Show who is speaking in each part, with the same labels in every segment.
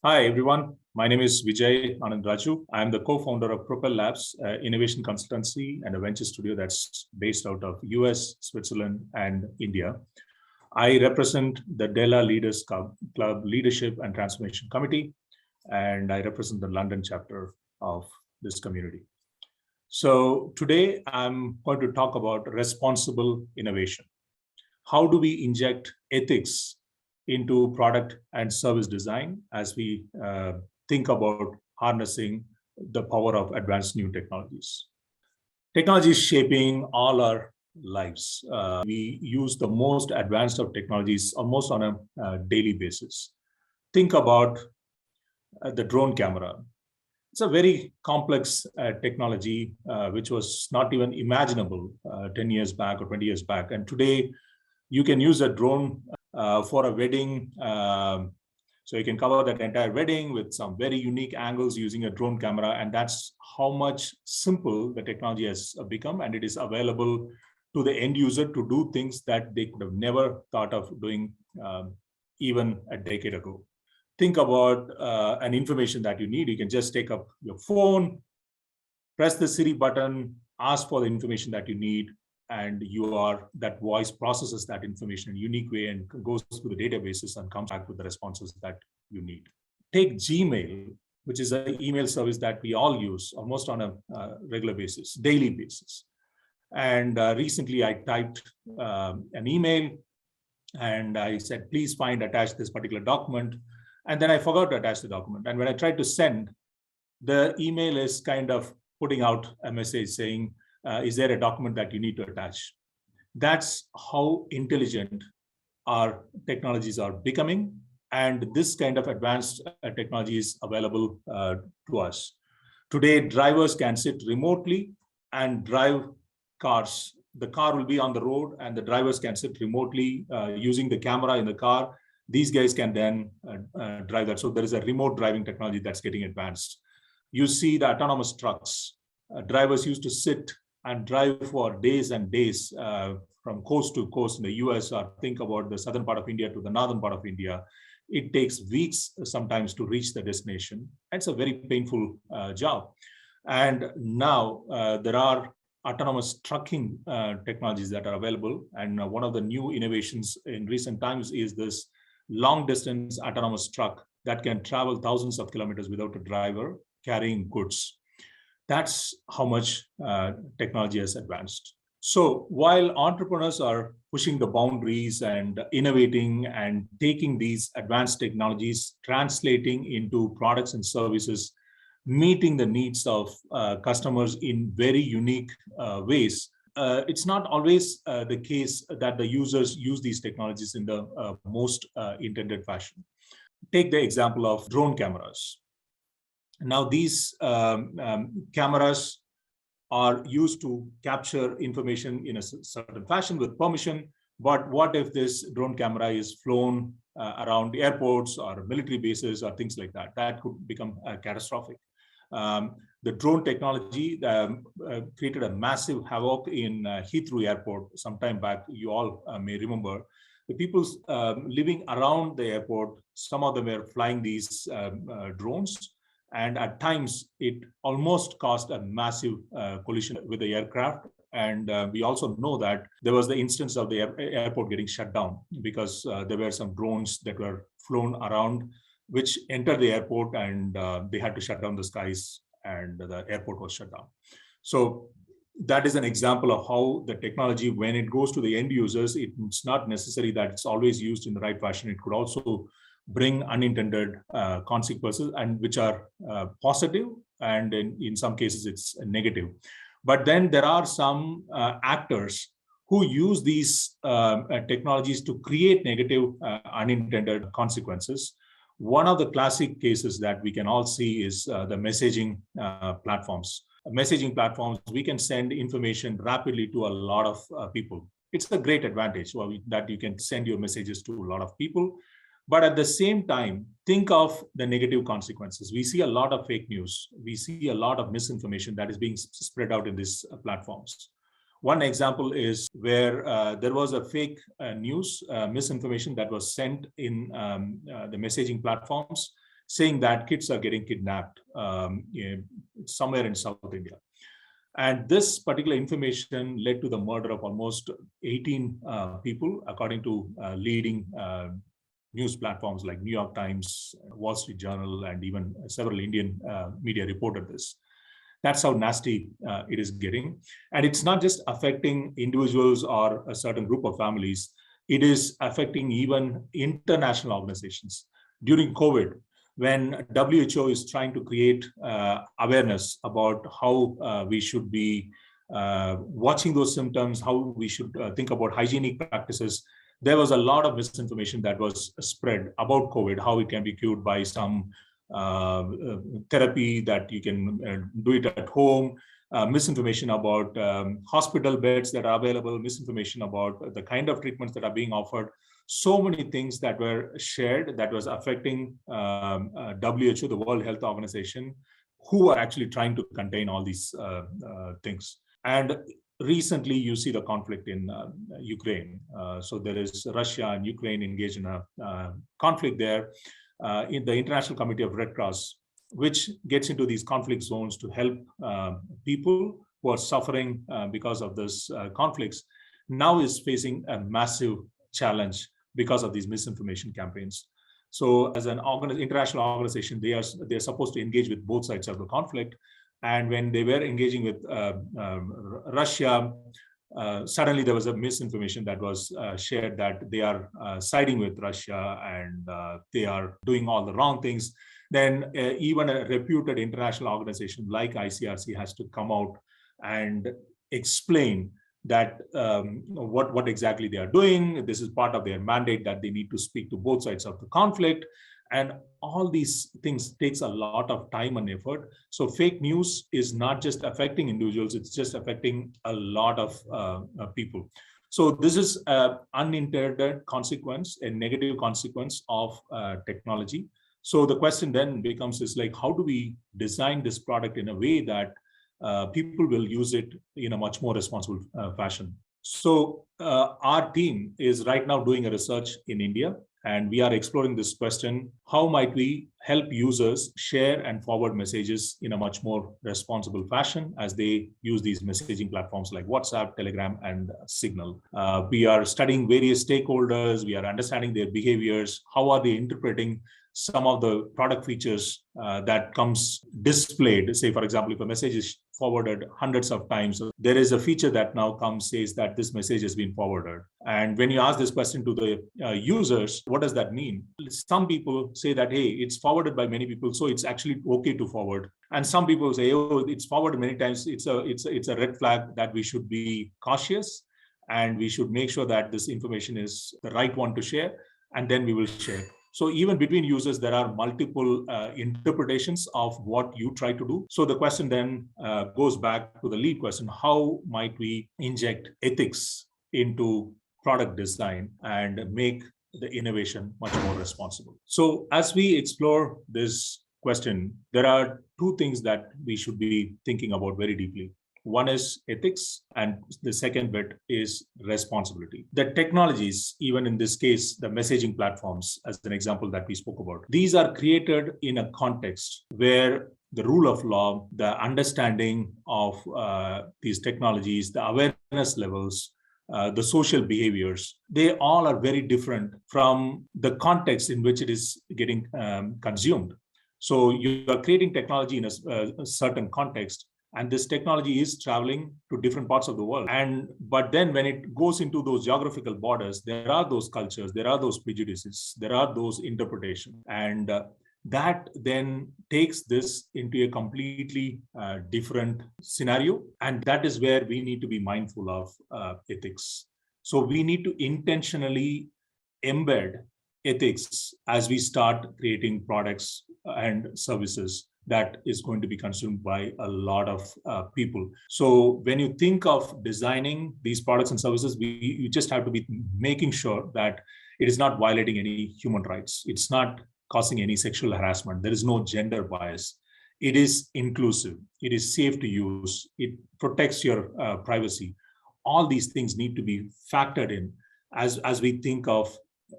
Speaker 1: Hi, everyone. My name is Vijay Raju. I'm the co-founder of Propel Labs, innovation consultancy and a venture studio that's based out of US, Switzerland, and India. I represent the Della Leaders Club Leadership and Transformation Committee, and I represent the London chapter of this community. So today I'm going to talk about responsible innovation. How do we inject ethics into product and service design as we think about harnessing the power of advanced new technologies? Technology is shaping all our lives. We use the most advanced of technologies almost on a daily basis. Think about the drone camera. It's a very complex technology which was not even imaginable 10 years back or 20 years back. And today, you can use a drone for a wedding. So you can cover that entire wedding with some very unique angles using a drone camera. And that's how much simple the technology has become. And it is available to the end user to do things that they could have never thought of doing even a decade ago. Think about an information that you need. You can just take up your phone, press the Siri button, ask for the information that you need, and that voice processes that information in a unique way and goes through the databases and comes back with the responses that you need. Take Gmail, which is an email service that we all use almost on a regular basis, daily basis. And recently I typed an email and I said, please find attached this particular document. And then I forgot to attach the document. And when I tried to send, the email is kind of putting out a message saying, is there a document that you need to attach? That's how intelligent our technologies are becoming. And this kind of advanced technology is available to us. Today, drivers can sit remotely and drive cars. The car will be on the road and the drivers can sit remotely using the camera in the car. These guys can then drive that. So there is a remote driving technology that's getting advanced. You see the autonomous trucks. Drivers used to sit and drive for days and days from coast to coast in the US, or think about the southern part of India to the northern part of India. It takes weeks sometimes to reach the destination. It's a very painful job. And now there are autonomous trucking technologies that are available. And one of the new innovations in recent times is this long distance autonomous truck that can travel thousands of kilometers without a driver carrying goods. That's how much technology has advanced. So while entrepreneurs are pushing the boundaries and innovating and taking these advanced technologies, translating into products and services, meeting the needs of customers in very unique ways, it's not always the case that the users use these technologies in the most intended fashion. Take the example of drone cameras. Now, these cameras are used to capture information in a certain fashion with permission. But what if this drone camera is flown around airports or military bases or things like that? That could become catastrophic. The drone technology created a massive havoc in Heathrow Airport some time back. You all may remember. The people living around the airport, some of them were flying these drones. And at times, it almost caused a massive collision with the aircraft. And we also know that there was the instance of the airport getting shut down because there were some drones that were flown around, which entered the airport, and they had to shut down the skies, and the airport was shut down. So that is an example of how the technology, when it goes to the end users, it's not necessary that it's always used in the right fashion. It could also bring unintended consequences, and which are positive, and in some cases it's negative. But then there are some actors who use these technologies to create negative unintended consequences. One of the classic cases that we can all see is the messaging platforms. Messaging platforms, we can send information rapidly to a lot of people. It's a great advantage that you can send your messages to a lot of people. But at the same time, think of the negative consequences. We see a lot of fake news. We see a lot of misinformation that is being spread out in these platforms. One example is where there was a fake news, misinformation that was sent in the messaging platforms. saying that kids are getting kidnapped somewhere in South India. And this particular information led to the murder of almost 18 people, according to leading news platforms like New York Times, Wall Street Journal, and even several Indian media reported this. That's how nasty it is getting. And it's not just affecting individuals or a certain group of families. It is affecting even international organizations. During COVID, when WHO is trying to create awareness about how we should be watching those symptoms, how we should think about hygienic practices, there was a lot of misinformation that was spread about COVID, how it can be cured by some therapy that you can do it at home, misinformation about hospital beds that are available, misinformation about the kind of treatments that are being offered. So many things that were shared that was affecting WHO, the World Health Organization, who are actually trying to contain all these things. And recently, you see the conflict in Ukraine. So there is Russia and Ukraine engaged in a conflict there. In the International Committee of Red Cross, which gets into these conflict zones to help people who are suffering because of this conflicts, now is facing a massive challenge because of these misinformation campaigns. So as an international organization, they are supposed to engage with both sides of the conflict. And when they were engaging with Russia, suddenly there was a misinformation that was shared that they are siding with Russia and they are doing all the wrong things. Then even a reputed international organization like ICRC has to come out and explain that what exactly they are doing. This is part of their mandate that they need to speak to both sides of the conflict. And all these things takes a lot of time and effort. So fake news is not just affecting individuals, it's just affecting a lot of people. So this is an unintended consequence, a negative consequence of technology. So the question then becomes is like, how do we design this product in a way that people will use it in a much more responsible fashion? So our team is right now doing a research in India, and we are exploring this question: how might we help users share and forward messages in a much more responsible fashion as they use these messaging platforms like WhatsApp, Telegram, and Signal? We are studying various stakeholders. We are understanding their behaviors. How are they interpreting some of the product features that comes displayed? Say, for example, if a message is forwarded hundreds of times, there is a feature that now comes, says that this message has been forwarded. And when you ask this question to the users, what does that mean? Some people say that, hey, it's forwarded by many people, so it's actually okay to forward. And some people say, oh, it's forwarded many times. It's a red flag that we should be cautious and we should make sure that this information is the right one to share, and then we will share. So even between users, there are multiple interpretations of what you try to do. So the question then goes back to the lead question: how might we inject ethics into product design and make the innovation much more responsible? So as we explore this question, there are two things that we should be thinking about very deeply. One is ethics, and the second bit is responsibility. The technologies, even in this case, the messaging platforms, as an example that we spoke about, these are created in a context where the rule of law, the understanding of these technologies, the awareness levels, the social behaviors, they all are very different from the context in which it is getting consumed. So you are creating technology in a certain context, and this technology is traveling to different parts of the world. But then when it goes into those geographical borders, there are those cultures, there are those prejudices, there are those interpretations. And that then takes this into a completely different scenario. And that is where we need to be mindful of ethics. So we need to intentionally embed ethics as we start creating products and services that is going to be consumed by a lot of people. So when you think of designing these products and services, you just have to be making sure that it is not violating any human rights. It's not causing any sexual harassment. There is no gender bias. It is inclusive. It is safe to use. It protects your privacy. All these things need to be factored in as we think of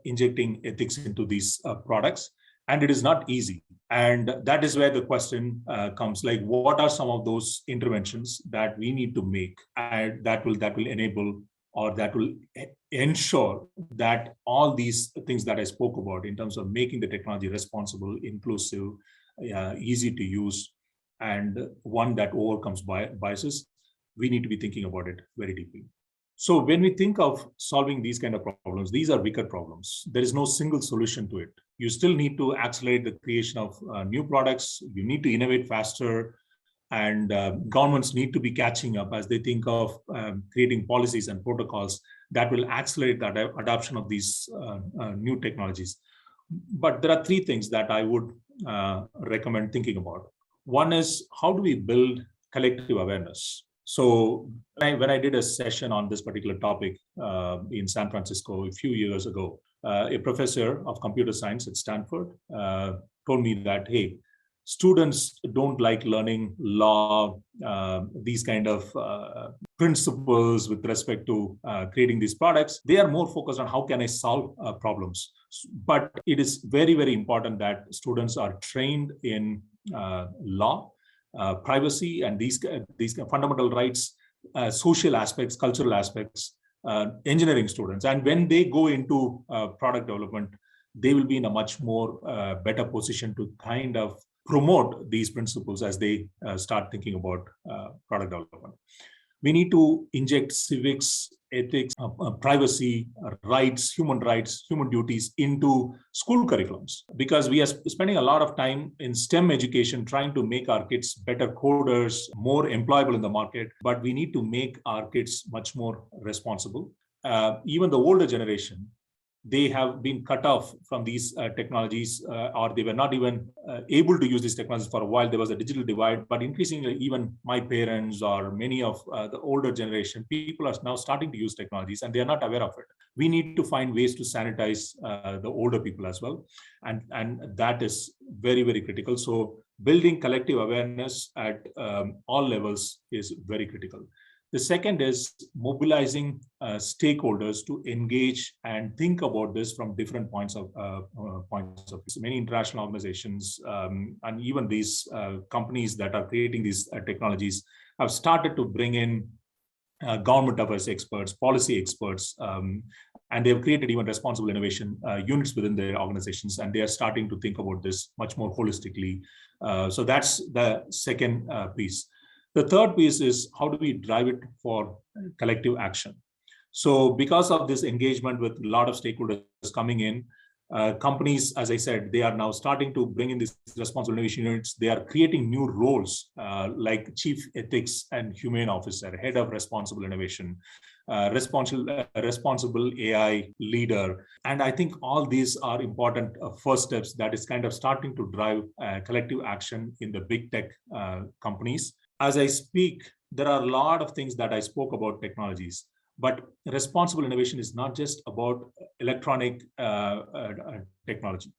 Speaker 1: injecting ethics into these products. And it is not easy. And that is where the question comes, like, what are some of those interventions that we need to make, and that will enable, or that will ensure that all these things that I spoke about in terms of making the technology responsible, inclusive, easy to use, and one that overcomes biases, we need to be thinking about it very deeply. So when we think of solving these kind of problems, these are wicked problems. There is no single solution to it. You still need to accelerate the creation of new products. You need to innovate faster, and governments need to be catching up as they think of creating policies and protocols that will accelerate the adoption of these new technologies. But there are three things that I would recommend thinking about. One is, how do we build collective awareness? So when I did a session on this particular topic in San Francisco a few years ago, a professor of computer science at Stanford told me that, hey, students don't like learning law, these kind of principles with respect to creating these products. They are more focused on how can I solve problems. But it is very, very important that students are trained in law, privacy, and these fundamental rights, social aspects, cultural aspects, engineering students. And when they go into product development, they will be in a much more better position to kind of promote these principles as they start thinking about product development. We need to inject civics, ethics, privacy, rights, human duties into school curriculums, because we are spending a lot of time in STEM education trying to make our kids better coders, more employable in the market, but we need to make our kids much more responsible. Even the older generation, they have been cut off from these technologies, or they were not even able to use these technologies for a while. There was a digital divide, but increasingly, even my parents or many of the older generation, people are now starting to use technologies and they are not aware of it. We need to find ways to sanitize the older people as well. And that is very, very critical. So building collective awareness at all levels is very critical. The second is mobilizing stakeholders to engage and think about this from different points of view. Many international organizations and even these companies that are creating these technologies have started to bring in government affairs experts, policy experts, and they've created even responsible innovation units within their organizations, and they are starting to think about this much more holistically. So that's the second piece. The third piece is, how do we drive it for collective action? So because of this engagement with a lot of stakeholders coming in, companies, as I said, they are now starting to bring in these responsible innovation units. They are creating new roles like Chief Ethics and Humane Officer, Head of Responsible Innovation, responsible AI leader. And I think all these are important first steps that is kind of starting to drive collective action in the big tech companies. As I speak, there are a lot of things that I spoke about technologies, but responsible innovation is not just about electronic technology.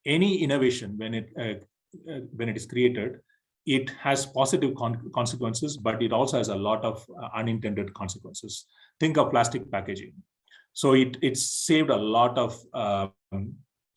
Speaker 1: Any innovation, when it is created, it has positive consequences, but it also has a lot of unintended consequences. Think of plastic packaging. So it's saved a lot of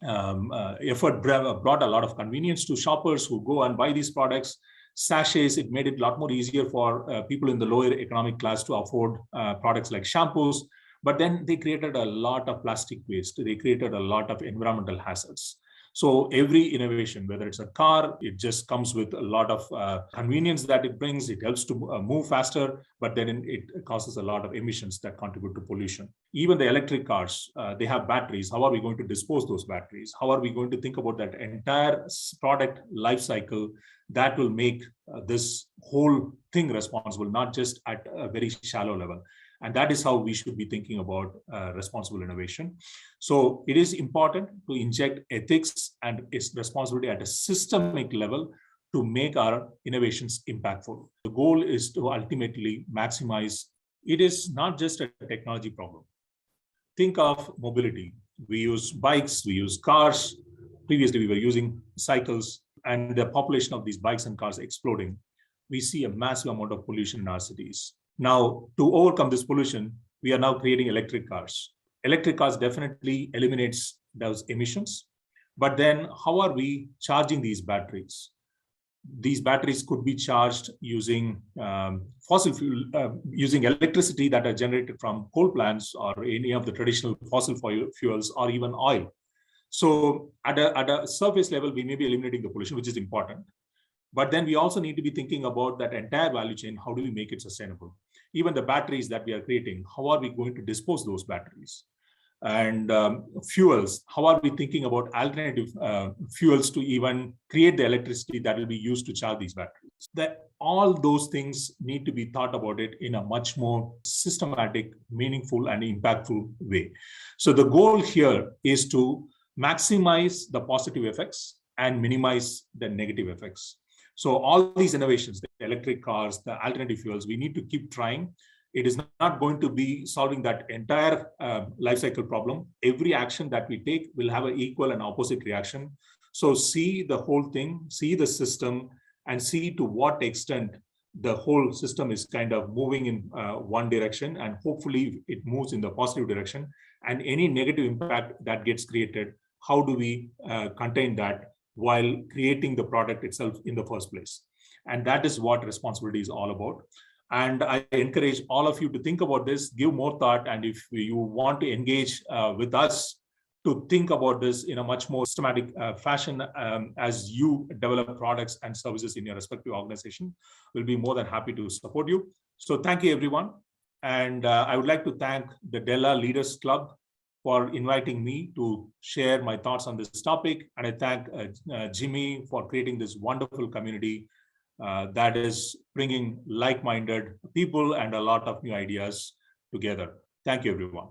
Speaker 1: effort, brought a lot of convenience to shoppers who go and buy these products. Sachets, it made it a lot more easier for people in the lower economic class to afford products like shampoos. But then they created a lot of plastic waste. They created a lot of environmental hazards. So every innovation, whether it's a car, it just comes with a lot of convenience that it brings. It helps to move faster, but then it causes a lot of emissions that contribute to pollution. Even the electric cars, they have batteries. How are we going to dispose those batteries? How are we going to think about that entire product life cycle that will make this whole thing responsible, not just at a very shallow level? And that is how we should be thinking about responsible innovation. So it is important to inject ethics and its responsibility at a systemic level to make our innovations impactful. The goal is to ultimately maximize. It is not just a technology problem. Think of mobility. We use bikes, we use cars. Previously, we were using cycles, and the population of these bikes and cars exploding. We see a massive amount of pollution in our cities. Now, to overcome this pollution, we are now creating electric cars. Electric cars definitely eliminates those emissions, But then how are we charging these batteries? These batteries could be charged using fossil fuel, using electricity that are generated from coal plants or any of the traditional fossil fuels or even oil. So at a surface level, we may be eliminating the pollution, which is important. But then we also need to be thinking about that entire value chain. How do we make it sustainable? Even the batteries that we are creating, how are we going to dispose those batteries? And fuels, how are we thinking about alternative fuels to even create the electricity that will be used to charge these batteries? That all those things need to be thought about it in a much more systematic, meaningful, and impactful way. So the goal here is to maximize the positive effects and minimize the negative effects. So all these innovations, the electric cars, the alternative fuels, we need to keep trying. It is not going to be solving that entire life cycle problem. Every action that we take will have an equal and opposite reaction. So see the whole thing, see the system, and see to what extent the whole system is kind of moving in one direction, and hopefully it moves in the positive direction. And any negative impact that gets created, how do we contain that while creating the product itself in the first place? And that is what responsibility is all about. And I encourage all of you to think about this, give more thought, and if you want to engage with us to think about this in a much more systematic fashion as you develop products and services in your respective organization, we'll be more than happy to support you. So thank you, everyone. And I would like to thank the Della Leaders Club for inviting me to share my thoughts on this topic. And I thank Jimmy for creating this wonderful community that is bringing like-minded people and a lot of new ideas together. Thank you, everyone.